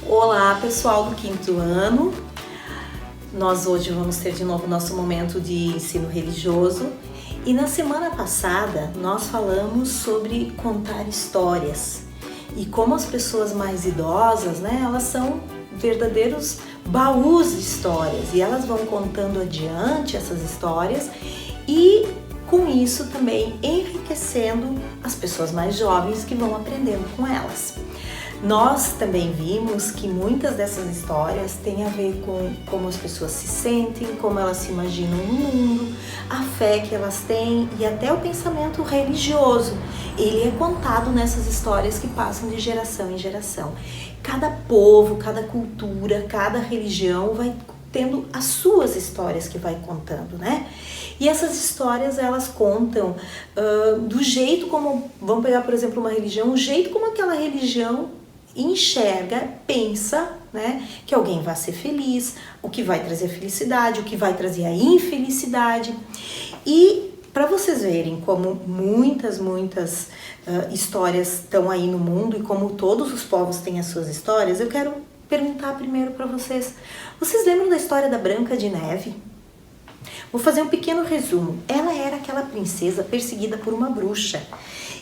Olá, pessoal do quinto ano. Nós hoje vamos ter de novo nosso momento de ensino religioso. E na semana passada nós falamos sobre contar histórias e como as pessoas mais idosas, elas são verdadeiros baús de histórias e elas vão contando adiante essas histórias e com isso também enriquecendo as pessoas mais jovens que vão aprendendo com elas. Nós também vimos que muitas dessas histórias têm a ver com como as pessoas se sentem, como elas se imaginam no mundo, a fé que elas têm e até o pensamento religioso. Ele é contado nessas histórias que passam de geração em geração. Cada povo, cada cultura, cada religião vai tendo as suas histórias que vai contando, né? E essas histórias elas contam do jeito como, vamos pegar por exemplo uma religião, o jeito como aquela religião enxerga, pensa, que alguém vai ser feliz, o que vai trazer felicidade, o que vai trazer a infelicidade. E para vocês verem como muitas histórias estão aí no mundo e como todos os povos têm as suas histórias, eu quero perguntar primeiro para vocês. Vocês lembram da história da Branca de Neve? Vou fazer um pequeno resumo. Ela era aquela princesa perseguida por uma bruxa.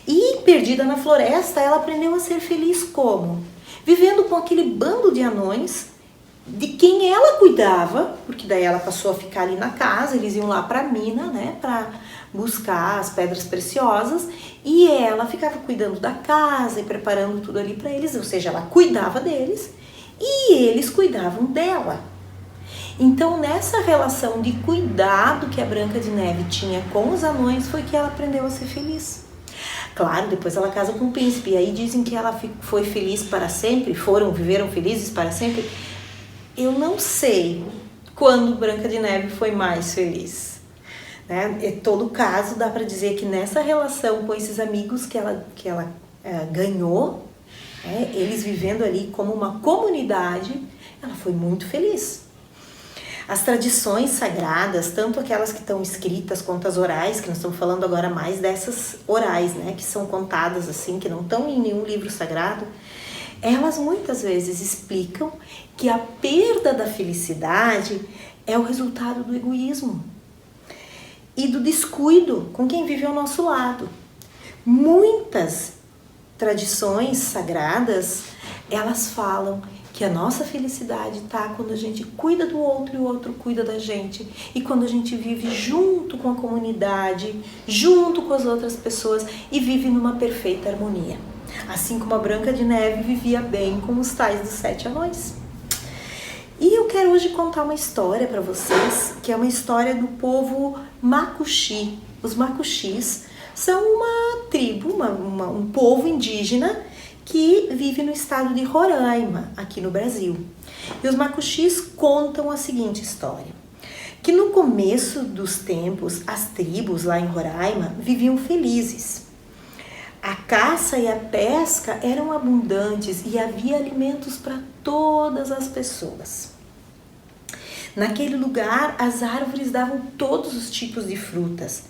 E perdida na floresta, ela aprendeu a ser feliz como? Vivendo com aquele bando de anões de quem ela cuidava, porque daí ela passou a ficar ali na casa, eles iam lá para a mina, para buscar as pedras preciosas, e ela ficava cuidando da casa e preparando tudo ali para eles, ou seja, ela cuidava deles e eles cuidavam dela. Então, nessa relação de cuidado que a Branca de Neve tinha com os anões, foi que ela aprendeu a ser feliz. Claro, depois ela casa com o príncipe, e aí dizem que ela foi feliz para sempre, viveram felizes para sempre. Eu não sei quando Branca de Neve foi mais feliz. Em todo caso, dá para dizer que nessa relação com esses amigos que ela ganhou, eles vivendo ali como uma comunidade, ela foi muito feliz. As tradições sagradas, tanto aquelas que estão escritas quanto as orais, que nós estamos falando agora mais dessas orais, que são contadas assim, que não estão em nenhum livro sagrado, elas muitas vezes explicam que a perda da felicidade é o resultado do egoísmo e do descuido com quem vive ao nosso lado. Muitas tradições sagradas, elas falam que a nossa felicidade está quando a gente cuida do outro e o outro cuida da gente. E quando a gente vive junto com a comunidade, junto com as outras pessoas e vive numa perfeita harmonia. Assim como a Branca de Neve vivia bem com os tais dos 7 anões. E eu quero hoje contar uma história para vocês, que é uma história do povo Macuxi. Os Macuxis são uma tribo, um povo indígena que vive no estado de Roraima, aqui no Brasil. E os Macuxis contam a seguinte história, que no começo dos tempos, as tribos lá em Roraima viviam felizes. A caça e a pesca eram abundantes e havia alimentos para todas as pessoas. Naquele lugar, as árvores davam todos os tipos de frutas,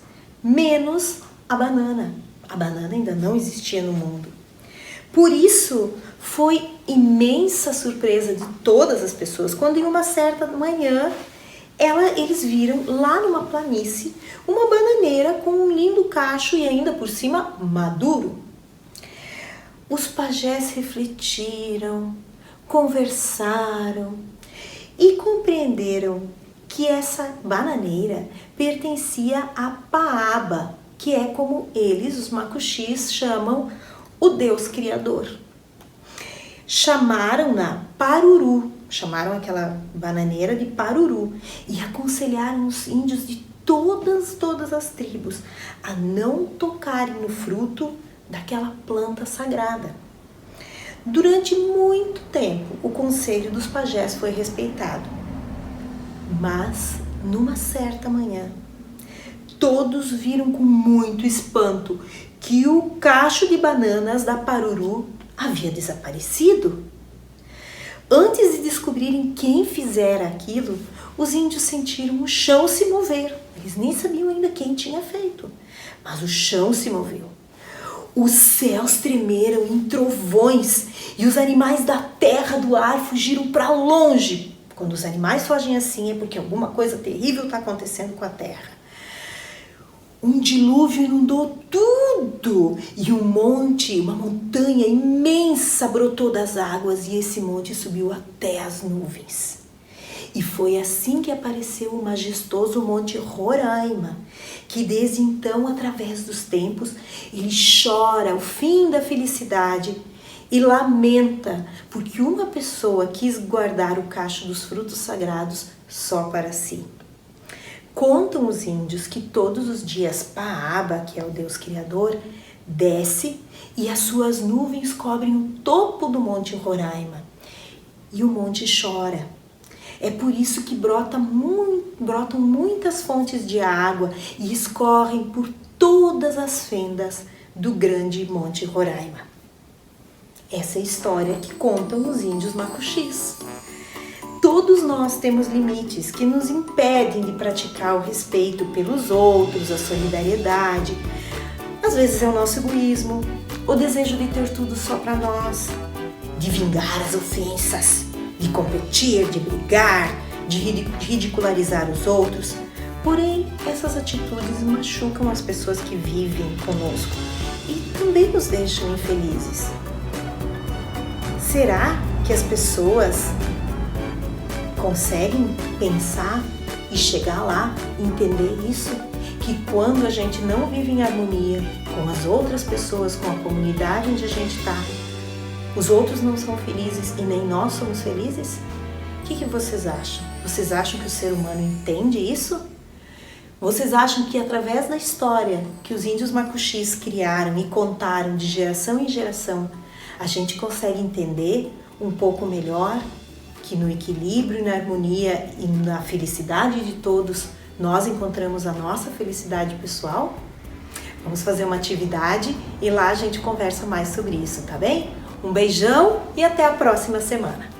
menos a banana. A banana ainda não existia no mundo. Por isso, foi imensa surpresa de todas as pessoas quando em uma certa manhã eles viram lá numa planície uma bananeira com um lindo cacho e ainda por cima maduro. Os pajés refletiram, conversaram e compreenderam que essa bananeira pertencia a Paaba, que é como eles, os Macuxis, chamam o Deus Criador. Chamaram-na Paruru, chamaram aquela bananeira de Paruru e aconselharam os índios de todas as tribos a não tocarem no fruto daquela planta sagrada. Durante muito tempo, o conselho dos pajés foi respeitado, mas numa certa manhã, todos viram com muito espanto que o cacho de bananas da Paruru havia desaparecido. Antes de descobrirem quem fizera aquilo, os índios sentiram o chão se mover. Eles nem sabiam ainda quem tinha feito, mas o chão se moveu. Os céus tremeram em trovões e os animais da terra do ar fugiram para longe. Quando os animais fogem assim é porque alguma coisa terrível está acontecendo com a terra. Um dilúvio inundou tudo e uma montanha imensa brotou das águas e esse monte subiu até as nuvens. E foi assim que apareceu o majestoso Monte Roraima, que desde então, através dos tempos, ele chora o fim da felicidade e lamenta porque uma pessoa quis guardar o cacho dos frutos sagrados só para si. Contam os índios que todos os dias Paaba, que é o Deus Criador, desce e as suas nuvens cobrem o topo do Monte Roraima. E o monte chora. É por isso que brotam muitas fontes de água e escorrem por todas as fendas do grande Monte Roraima. Essa é a história que contam os índios macuxis. Todos nós temos limites que nos impedem de praticar o respeito pelos outros, a solidariedade. Às vezes é o nosso egoísmo, o desejo de ter tudo só para nós, de vingar as ofensas, de competir, de brigar, de ridicularizar os outros. Porém, essas atitudes machucam as pessoas que vivem conosco e também nos deixam infelizes. Será que as pessoas conseguem pensar e chegar lá, entender isso? Que quando a gente não vive em harmonia com as outras pessoas, com a comunidade onde a gente está, os outros não são felizes e nem nós somos felizes? O que vocês acham? Vocês acham que o ser humano entende isso? Vocês acham que através da história que os índios macuxis criaram e contaram de geração em geração, a gente consegue entender um pouco melhor que no equilíbrio, na harmonia e na felicidade de todos, nós encontramos a nossa felicidade pessoal? Vamos fazer uma atividade e lá a gente conversa mais sobre isso, tá bem? Um beijão e até a próxima semana!